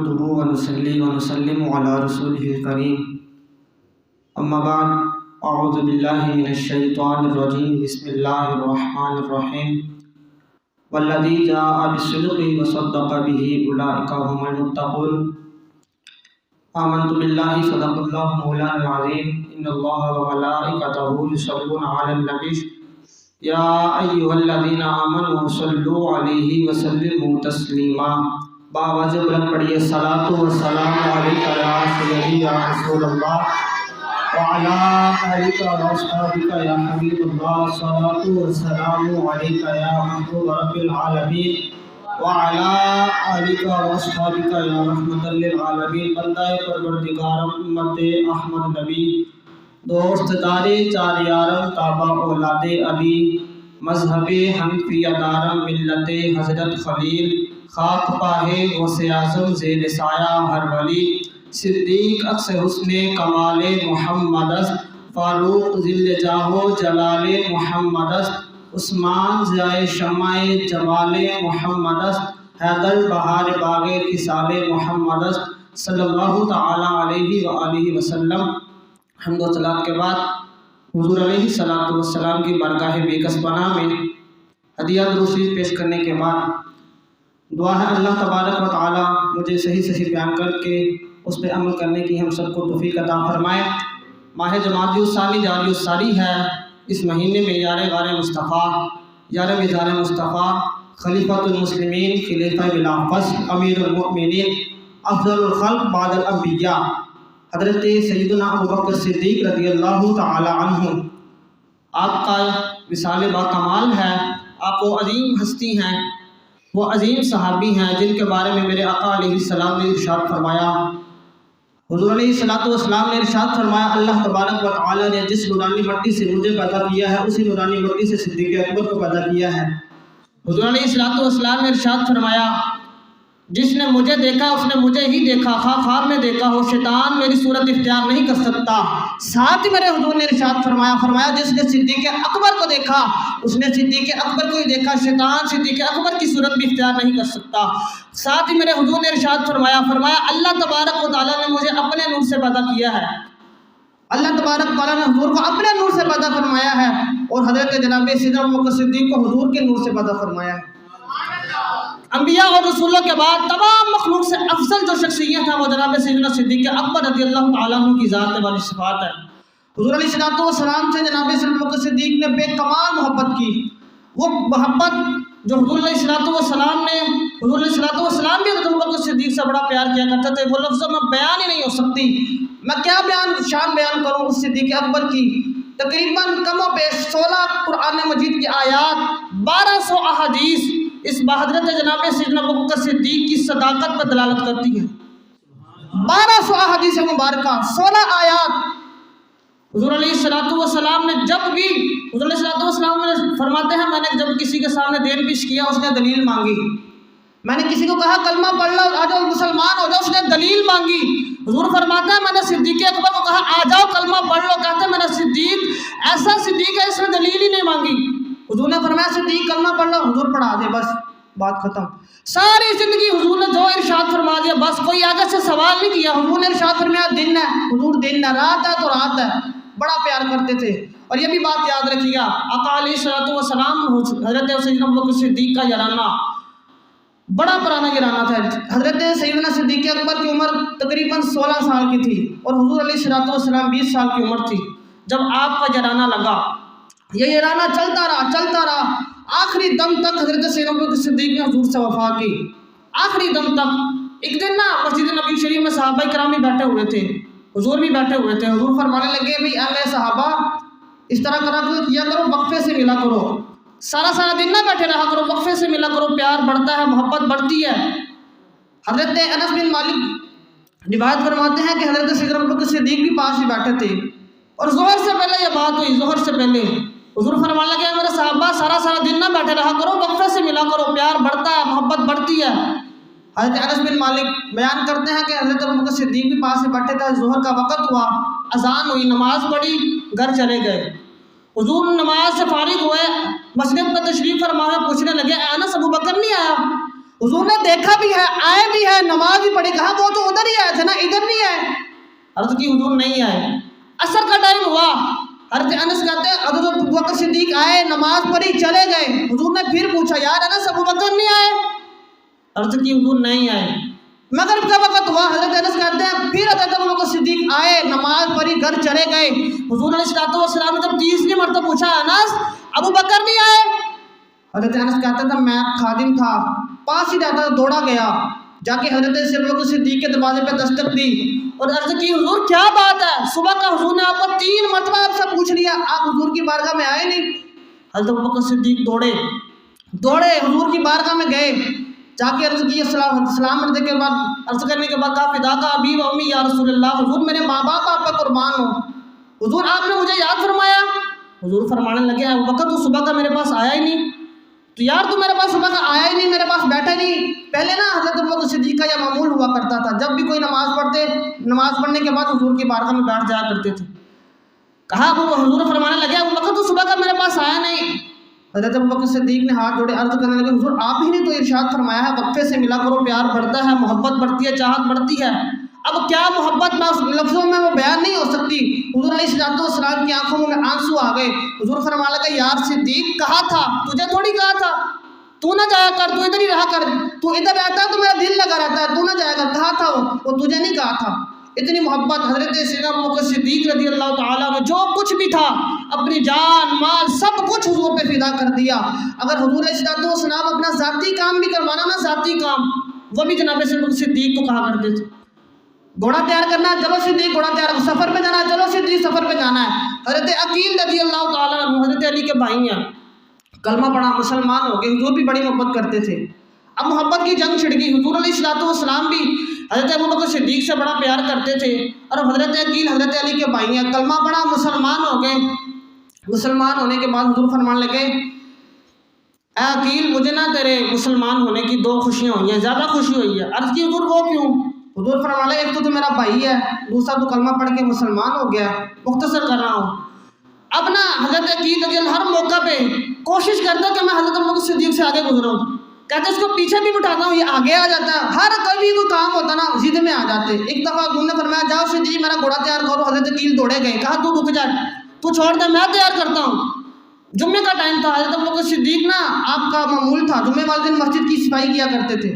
نحمده ونصلي ونسلم على رسوله الكريم اما بعد اعوذ باللہ من الشیطان الرجیم بسم اللہ الرحمن الرحیم والذی جاء بالصدق وصدق به اولئک هم المتقون آمنت باللہ صدق اللہ مولانا العظیم ان اللہ وملائکتہ یصلون علی النبی یا ایھا الذین آمنوا صلوا علیہ وسلموا تسلیما باواز بلند پڑھیے الصلاۃ والسلام علیکہ یا سیدی یا رسول اللہ وعلی آلک واصحابک یا حبیب اللہ الصلاۃ والسلام علیکہ یا محبوب رب العالمین وعلی آلک واصحابک یا رحمۃ للعالمین بندہ پروردگار امت احمد نبی دوست دارے چار یارم تابع اولاد علی مذہب حنفیہ دارم ملت حضرت خلیل خاک پاہے غوث اعظم زیر سایہ ہر ولی صدیق اکس حسن کمال محمد فاروق ذل جاہ جلال محمد عثمان ضیاء شمع جمال محمد حیدر بہار باغ خصال محمد صلی اللہ تعالی علیہ وآلہ وسلم۔ حمد و صلاۃ کے بعد حضور علیہ الصلوۃ والسلام کی بارگاہ بیکس پناہ میں ہدیہ درود پیش کرنے کے بعد دعا ہے اللہ تبارک و تعالی مجھے صحیح بیان کر کے اس پہ عمل کرنے کی ہم سب کو توفیق عطا فرمائے۔ ماہ جمادی الثانی جاری الساری ہے، اس مہینے میں یار غار مصطفیٰ یار مزار مصطفیٰ خلیفۃ المسلمین خلیفہ بلا فصل امیر المؤمنین افضل الخلق بعد الانبیاء حضرت سیدنا ابوبکر صدیق رضی اللہ تعالی عنہ آپ کا وصال با کمال ہے۔ آپ وہ عظیم ہستی ہیں، وہ عظیم صحابی ہیں جن کے بارے میں میرے آقا علیہ السلام نے ارشاد فرمایا، حضور علیہ السلام نے ارشاد فرمایا، اللہ تبارک و تعالی نے جس نورانی مٹی سے مجھے پیدا کیا ہے اسی نورانی مٹی سے صدیق اکبر کو پیدا کیا ہے۔ حضور علیہ السلام نے ارشاد فرمایا، جس نے مجھے دیکھا اس نے مجھے ہی دیکھا، خواہ خواب میں دیکھا ہو، شیطان میری صورت اختیار نہیں کر سکتا۔ ساتھ ہی میرے حضور نے ارشاد فرمایا جس نے صدیق اکبر کو دیکھا اس نے صدیق اکبر کو ہی دیکھا، شیطان صدیق اکبر کی صورت بھی اختیار نہیں کر سکتا۔ ساتھ ہی میرے حضور نے ارشاد فرمایا اللہ تبارک و تعالیٰ نے مجھے اپنے نور سے پیدا کیا ہے، اللہ تبارک و تعالیٰ نے حضور کو اپنے نور سے پیدا فرمایا ہے، اور حضرت جناب سیدنا ابوبکر صدیق کو حضور کے نور سے پیدا فرمایا ہے۔ انبیاء اور رسولوں کے بعد تمام مخلوق سے افضل جو شخصیت ہے وہ جناب سیدنا صدیق اکبر رضی اللہ تعالیٰ عنہ کی ذات والی صفات ہے۔ حضور علیہ السلام سے جناب سیدنا ابوبکر صدیق نے بے کمال محبت کی، وہ محبت جو حضور علیہ السلام نے حضور علیہ السلام بھی حضرت ابوبکر صدیق سے بڑا پیار کیا کرتے تھے، وہ لفظوں میں بیان ہی نہیں ہو سکتی۔ میں کیا شان بیان کروں اس صدیق اکبر کی، تقریباً کم و بیش 16 قرآن مجید کی آیات، 1200 احادیث اس بحضرت جناب سیدنا ابوبکر صدیق کی صداقت پر دلالت کرتی ہیں۔ 1200 احادیث مبارکہ، 16 آیات۔ حضور علیہ السلام نے جب بھی حضور علیہ السلام نے فرماتے ہیں میں نے جب کسی کے سامنے دین پیش کیا اس نے دلیل مانگی، میں نے کسی کو کہا کلمہ پڑھ لو آ جاؤ مسلمان ہو جاؤ، اس نے دلیل مانگی۔ حضور فرماتے ہیں میں نے صدیق اکبر کو کہا آ جاؤ کلمہ پڑھ لو، کہتے ہیں میں نے صدیق ایسا صدیق ہے اس نے دلیل ہی نہیں مانگی۔ حضور نے فرمایا صدیق کلمہ پڑھ لو، حضور پڑھا دے، بس بات ختم۔ ساری زندگی حضور نے جو ارشاد فرما دیا، بس کوئی آگے سے سوال نہیں کیا۔ حضور نے ارشاد فرمایا دن ہے، حضور دن ہے، رات ہے تو رات ہے، بڑا پیار کرتے تھے۔ اور یہ بھی بات یاد رکھیے گا، آقا علیہ السلام حضرت سیدنا ابوبکر صدیق کا یارانہ بڑا پرانا یارانہ تھا۔ حضرت سیدنا صدیق اکبر کی عمر تقریباً 16 سال کی تھی اور حضور علیہ السلام 20 سال کی عمر تھی جب آپ کا یارانہ لگا۔ یہ یارانہ چلتا رہا، آخری دم تک حضرت سیدنا ابوبکر صدیق نے حضور سے وفا کی، آخری دم تک۔ ایک دن مسجد نبی شریف میں صحابہ کرام بھی بیٹھے ہوئے تھے، حضور بھی بیٹھے ہوئے تھے۔ حضور فرمانے لگے بھئی اہل صحابہ اس طرح کیا کرو، وقفے سے ملا کرو، سارا دن نہ بیٹھے رہا کرو، وقفے سے ملا کرو، پیار بڑھتا ہے، محبت بڑھتی ہے۔ حضرت انس بن مالک روایت فرماتے ہیں کہ حضرت سیدنا ابوبکر صدیق بھی پاس ہی بیٹھے تھے اور ظہر سے پہلے یہ بات ہوئی، ظہر سے پہلے حضور فرمانے لگے میرے صحابہ سارا دن نہ بیٹھے رہا کرو، وقفے سے ملا کرو، پیار بڑھتا ہے، محبت بڑھتی ہے۔ حضرت انس بن مالک بیان کرتے ہیں کہ حضرت ابوبکر صدیق بھی پاس سے بیٹھے تھے، ظہر کا وقت ہوا، اذان ہوئی، نماز پڑھی، گھر چلے گئے۔ حضور نماز سے فارغ ہوئے، مسجد میں تشریف فرما ہے، پوچھنے لگے انس ابوبکر نہیں آیا؟ حضور نے دیکھا بھی ہے، آئے بھی ہے، نماز بھی پڑھی، کہا وہ تو ادھر ہی آئے تھے نا، ادھر نہیں آئے۔ عرض کی حضور نہیں آئے۔ عصر کا ٹائم ہوا، حضرت انس کہتے ہیں حضرت ابوبکر صدیق آئے، نماز پڑھی، چلے گئے۔ حضور نے پھر پوچھا یار انس ابوبکر نہیں آئے؟ عرض کی حضور نہیں آئے۔ مغرب کا وقت ہوا، حضرت انس کہتے ہیں پھر حضرت ابوبکر صدیق آئے، نماز پڑھی، گھر چلے گئے۔ حضور علیہ السلام نے جب تیسری مرتبہ پوچھا انس ابوبکر نہیں آئے؟ حضرت انس کہتا تھا میں خادم تھا، پاس ہی رہتا، دوڑا گیا، جا کے حضرت ابوبکر صدیق کے دروازے پہ دستک دی اور عرض کی حضور کیا بات ہے؟ صبح کا حضور نے آپ کو 3 مرتبہ آپ سے پوچھ لیا، آپ حضور کی بارگاہ میں آئے نہیں۔ حضرت ابوبکر صدیق دوڑے حضور کی بارگاہ میں گئے، جا کے عرض کی سلام عرض کرنے کے بعد کہا فدا کا ابی و امی یا رسول اللہ، حضور میرے ماں باپ آپ کا قربان ہو، حضور آپ نے مجھے یاد فرمایا؟ حضور فرمانے لگے ابوبکر تو صبح کا میرے پاس آیا ہی نہیں، تو یار تو میرے پاس صبح کا آیا ہی نہیں، میرے پاس بیٹھا نہیں۔ پہلے نا حضرت ابوبکر صدیق کا یہ معمول ہوا کرتا تھا، جب بھی کوئی نماز پڑھنے کے بعد حضور کی بارگاہ میں بیٹھ جایا کرتے تھے۔ کہا حضور فرمانے لگے ابوبکر تو صبح کا میرے پاس آیا نہیں۔ حضرت ابوبکر صدیق نے ہاتھ جوڑے عرض کرنے لگے حضور آپ ہی نے تو ارشاد فرمایا ہے وقفے سے ملا کرو، پیار بڑھتا ہے، محبت بڑھتی ہے، چاہت بڑھتی ہے۔ اب کیا محبت لفظوں میں وہ بیان نہیں ہو سکتی۔ حضور علیہ السلام کی آنکھوں میں آنسو آ گئے۔ حضور فرمانے لگے یار صدیق کہا تھا، تجھے تھوڑی کہا تھا تو نہ جایا کر، تو ادھر ہی رہا کر، تو ادھر رہتا ہے تو میرا دل لگا رہتا ہے، تو نہ جایا کر، کہا تھا وہ تجھے نہیں کہا تھا۔ اتنی محبت حضرت سیدنا ابوبکر صدیق رضی اللہ تعالیٰ عنہ جو کچھ بھی تھا اپنی جان مال سب کچھ حضور پہ فدا کر دیا۔ اگر حضور علیہ السلام اپنا ذاتی کام بھی کروانا نا، ذاتی کام، وہ بھی جناب صدیق کو کہا کرتے تھے گھوڑا تیار کرنا ہے چلو صدیق گھوڑا تیار، سفر پہ جانا ہے چلو صدیق سفر پہ جانا ہے۔ حضرت عقیل رضی اللہ تعالیٰ عنہ حضرت علی کے بھائی ہیں، کلمہ پڑھا، مسلمان ہو گئے، حضور بھی بڑی محبت کرتے تھے۔ اب محبت کی جنگ چھڑ گئی، حضور علیہ السلام بھی حضرت ابوبکر صدیق سے بڑا پیار کرتے تھے، اور حضرت عقیل حضرت علی کے بھائی ہیں، کلمہ پڑھا، مسلمان ہو گئے۔ مسلمان ہونے کے بعد حضور فرمان لگے اے عقیل مجھے نہ تیرے مسلمان ہونے کی 2 خوشیاں ہوئی ہیں، زیادہ خوشی ہوئی ہے۔ عرض کی حضور وہ کیوں؟ حضور فرمان لگے ایک تو میرا بھائی ہے، دوسرا تو کلمہ پڑھ کے مسلمان ہو گیا۔ مختصر کر رہا ہوں، اب نا حضرت عقیل رضی اللہ ہر موقع پہ کوشش کرتا کہ میں حضرت ابوبکر صدیق سے آگے گزروں، کہتے اس کو پیچھے بھی بٹھاتا ہوں یہ آگے آ جاتا ہے، ہر کبھی کوئی کام ہوتا نا ضد میں آ جاتے۔ ایک دفعہ انہوں نے فرمایا جاؤ صدیق میرا گھوڑا تیار کرو، حضرت عقیل دوڑے گئے، کہا تو رک جا، تو چھوڑ دے میں تیار کرتا ہوں۔ جمعے کا ٹائم تھا، حضرت ابوبکر صدیق نا آپ کا معمول تھا جمعے والے دن مسجد کی صفائی کیا کرتے تھے،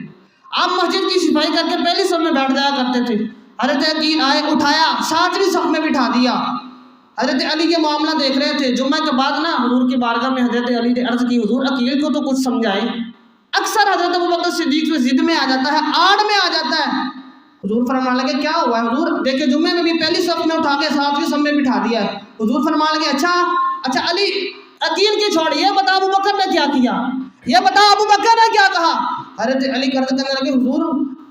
آپ مسجد کی صفائی کر کے پہلی صف میں بیٹھ جایا کرتے تھے۔ حضرت عقیل آئے، اٹھایا، 7ویں صف میں بٹھا دیا۔ حضرت علی کے معاملہ دیکھ رہے تھے، جمعہ کے بعد نا حضور کی بارگاہ میں حضرت علی نے عرض کی حضور عقیل کو تو کچھ سمجھائے، اکثر حضرت ابوبکر صدیق سے ضد میں آ جاتا ہے، آڑ میں آ جاتا ہے۔ حضور فرمان لگے کیا ہوا ہے؟ حضور دیکھیں جمعے میں بھی پہلی صف میں اٹھا کے 7ویں صف میں بٹھا دیا ہے۔ حضور فرمان لگے اچھا علی عقیل کی چھوڑ، یہ بتا ابوبکر نے کیا کیا، یہ بتا ابوبکر نے کیا کہا۔ حضرت علی عرض کرنے لگے حضور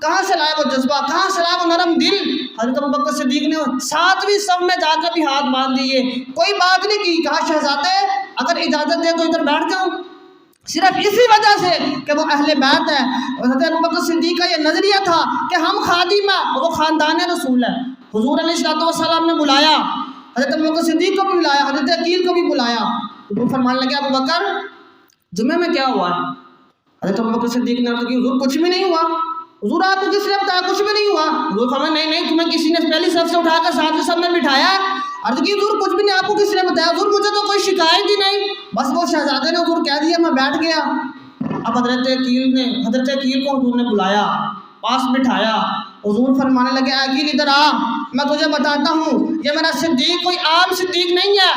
کہاں سے لائے وہ جذبہ، کہاں سے لائے وہ نرم دل۔ حضرت ابوبکر صدیق نے 7ویں صف میں جا کر بھی ہاتھ باندھ دیے، کوئی بات نہیں کی، کہا شہزادے اگر اجازت دے تو ادھر بیٹھ جاؤں، صرف اسی وجہ سے کہ وہ اہل بیت ہے۔ حضرت ابوبکر صدیق کا یہ نظریہ تھا کہ ہم خادم ہیں، وہ خاندان رسول ہے۔ حضور علیہ السلام نے بلایا، حضرت ابوبکر صدیق کو بھی بلایا، حضرت عقیل کو بھی بلایا۔ حضور فرمان لگے ابوبکر جمعے میں کیا ہوا ہے؟ حضرت ابوبکر صدیق نے عرض کی حضور کچھ بھی نہیں ہوا۔ حضور آپ کو کس نے بتایا کچھ بھی نہیں ہوا؟ حضور فرمایا نہیں تمہیں کسی نے پہلی صف سے اٹھا کر 7ویں صف میں بٹھایا۔ عرض کی حضور کچھ بھی نہیں، آپ کو کس نے بتایا؟ حضور مجھے تو کوئی شکایت ہی نہیں، بس وہ شہزادے نے حضور کہہ دیا میں بیٹھ گیا۔ اب حضرت عقیل کو حضور نے بلایا، پاس بٹھایا۔ حضور فرمانے لگے عقیل ادھر آ، میں تجھے بتاتا ہوں یہ میرا صدیق کوئی عام صدیق نہیں ہے،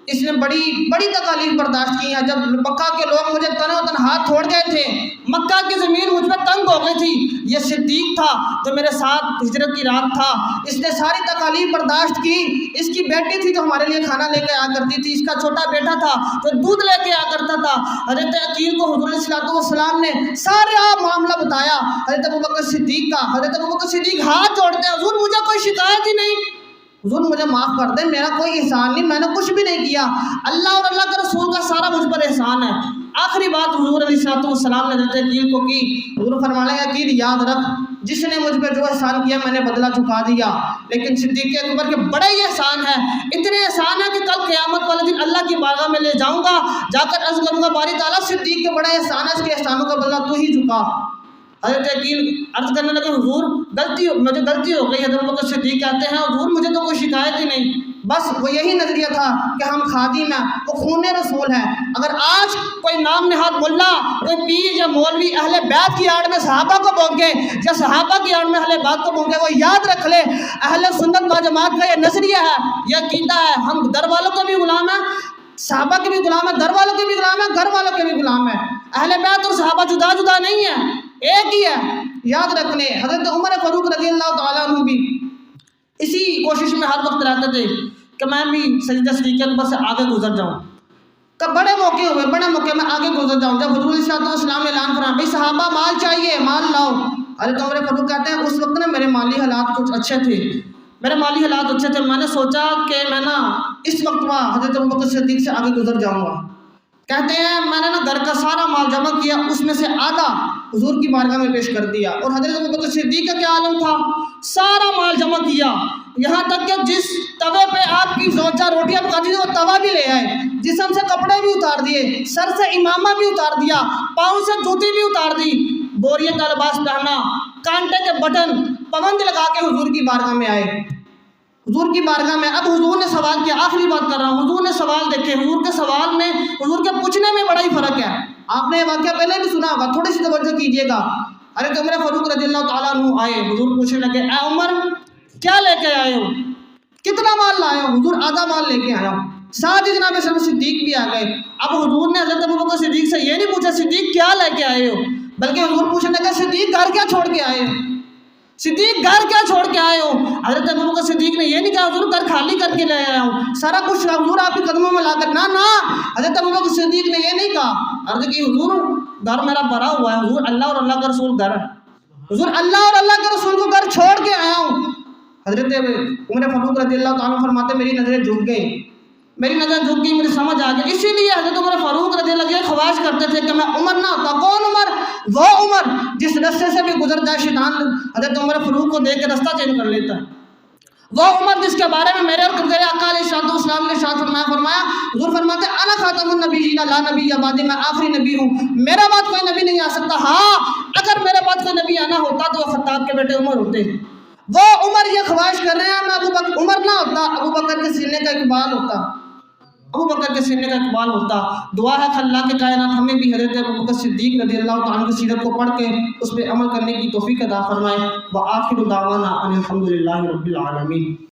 اس نے بڑی تکالیف برداشت کی ہیں۔ جب مکہ کے لوگ مجھے تنو تن ہاتھ چھوڑ گئے تھے، مکہ کی زمین مجھ پہ تنگ ہو گئی تھی، یہ صدیق تھا جو میرے ساتھ ہجرت کی رات تھا، اس نے ساری تکالیف برداشت کی۔ اس کی بیٹی تھی جو ہمارے لیے کھانا لے کے آ کرتی تھی، اس کا چھوٹا بیٹا تھا جو دودھ لے کے آ کرتا تھا۔ حضرت عقیل کو حضور علیہ السلام نے سارا معاملہ بتایا حضرت ابوبکر صدیق کا۔ حضرت ابوبکر صدیق ہاتھ جوڑتے ہیں حضور مجھے کوئی شکایت ہی نہیں، حضور مجھے معاف کر دیں، میرا کوئی احسان نہیں، میں نے کچھ بھی نہیں کیا، اللہ اور اللہ کے رسول کا سارا مجھ پر احسان ہے۔ آخری بات حضور علیہ السلام نے حضرت عقیل کو کی۔ حضور فرمانے لگے عقیل یاد رکھ جس نے مجھ پہ جو احسان کیا میں نے بدلہ چکا دیا، لیکن صدیق اکبر کے بڑے ہی احسان ہے، اتنے احسان ہے کہ کل قیامت والے دن اللہ کی بارگاہ میں لے جاؤں گا، جا کر عرض کروں گا باری تعالیٰ صدیق کے بڑے احسان ہے، اس کے احسانوں کا بدلہ تو ہی چکا۔ حضرت عقیل عرض کرنے لگے حضور مجھے غلطی ہو گئی. حضرت بکر صدیق کہتے ہیں حضور مجھے تو کوئی شکایت ہی نہیں, بس وہ یہی نظریہ تھا کہ ہم خادم ہیں, وہ خون رسول ہے. اگر آج کوئی نام نہاد ملا, کوئی پیر یا مولوی اہل بیت کی آڑ میں صحابہ کو بونکے یا صحابہ کی آڑ میں اہل بیت کو بونکے, وہ یاد رکھ لے اہل سنت و جماعت کا یہ نظریہ ہے, یہ عقیدہ ہے. ہم در والوں کے بھی غلام ہیں, صحابہ کے بھی غلام ہیں, در والوں کے بھی غلام ہیں, گھر والوں کے بھی غلام ہیں. اہل بیت اور صحابہ جدا جدا نہیں ہیں, ایک ہی ہے, یاد رکھ لیں. حضرت عمر فاروق رضی اللہ تعالیٰ عنہ بھی اسی کوشش میں ہر وقت رہتے تھے کہ میں بھی سجدہ صدیق اکبر سے آگے گزر جاؤں. کب بڑے موقع ہوئے, بڑے موقع میں آگے گزر جاؤں. جب حضور صلی اللہ علیہ وسلم نے اعلان فرمایا بھائی صحابہ مال چاہیے, مال لاؤ. حضرت عمر فاروق کہتے ہیں اس وقت نا میرے مالی حالات کچھ اچھے تھے, میں نے سوچا کہ میں نا اس وقت حضرت ابوبکر صدیق سے آگے گزر جاؤں گا. کہتے ہیں میں نے نا گھر کا سارا مال جمع کیا, اس میں سے آدھا حضور کی بارگاہ میں پیش کر دیا. اور حضرت ابوبکر صدیق کا کیا عالم تھا, سارا مال جمع کیا, یہاں تک کہ جس توے پہ آپ کی زوجہ روٹیاں پکاتی تھی وہ توا بھی لے آئے, جسم سے کپڑے بھی اتار دیے, سر سے امامہ بھی اتار دیا, پاؤں سے جوتی بھی اتار دی, بوریے کا لباس پہنا, کانٹے کے بٹن پابند لگا کے حضور کی بارگاہ میں آئے. حضور کی بارگاہ میں اب حضور نے سوال کیا, آخری بات کر رہا ہوں, حضور نے سوال دیکھے, حضور کے سوال میں حضور کے پوچھنے میں بڑا ہی فرق ہے. آپ نے یہ واقعہ پہلے بھی سنا ہوگا, تھوڑی سی توجہ کیجیے گا. حضرت عمر فاروق رضی اللہ تعالیٰ عنہ آئے, حضور پوچھنے لگے اے عمر کیا لے کے آئے ہو, کتنا مال لائے ہو؟ حضور آدھا مال لے کے آیا ہوں. ساتھ ہی جناب صدیق بھی آ گئے. اب حضور نے حضرت ابوبکر صدیق سے یہ نہیں پوچھا صدیق کیا لے کے آئے ہو, بلکہ حضور پوچھنے لگے صدیق گھر کیا چھوڑ کے آئے ہو, صدیق گھر کیا چھوڑ کے آئے ہو. حضرت ابوبکر صدیق نے یہ نہیں کہا حضور گھر خالی کر کے لے آیا ہوں, سارا کچھ حضور آپ کے قدموں میں لا کر, نہ حضرت ابوبکر صدیق نے یہ نہیں کہا. عرض کی حضور گھر میرا بھرا ہوا ہے, حضور اللہ اور اللہ کا رسول گھر ہے, حضور اللہ اور اللہ کے رسول کو گھر چھوڑ کے آیا ہوں. حضرت عمر فاروق رضی اللہ تعالیٰ عنہ فرماتے میری نظریں جھک گئی, میری نظر جھک گئی, مجھے سمجھ آ گیا. اسی لیے حضرت عمر فاروق رضی اللہ عنہ خواہش کرتے تھے کہ میں عمر نہ ہوتا. کون عمر؟ وہ عمر جس رستے سے بھی گزر جائے شیطان حضرت عمر فاروق کو دیکھ کے رستہ چینج کر لیتا ہے. وہ عمر جس کے بارے میں میرے اور میرے آقا علیہ السلام نے ارشاد فرمایا, حضور فرماتے انا خاتم النبیین لا نبی بعدی, میں آخری نبی ہوں, میرے بعد کوئی نبی نہیں آ سکتا. ہاں اگر میرے بعد کوئی نبی آنا ہوتا تو وہ خطاب کے بیٹے عمر ہوتے. وہ عمر یہ خواہش کر رہے ہیں, میں ابوبکر عمر نہ ہوتا, ابوبکر کے سینے کا اقبال ہوتا, ابوبکر کے سینے کا اقبال ہوتا. دعا ہے کہ اللہ کے کائنات ہمیں بھی حضرت ابوبکر صدیق رضی اللہ تعالیٰ کی سیرت کو پڑھ کے اس پہ عمل کرنے کی توفیق عطا فرمائے. وآخر دعوانا ان الحمد للہ رب العالمین.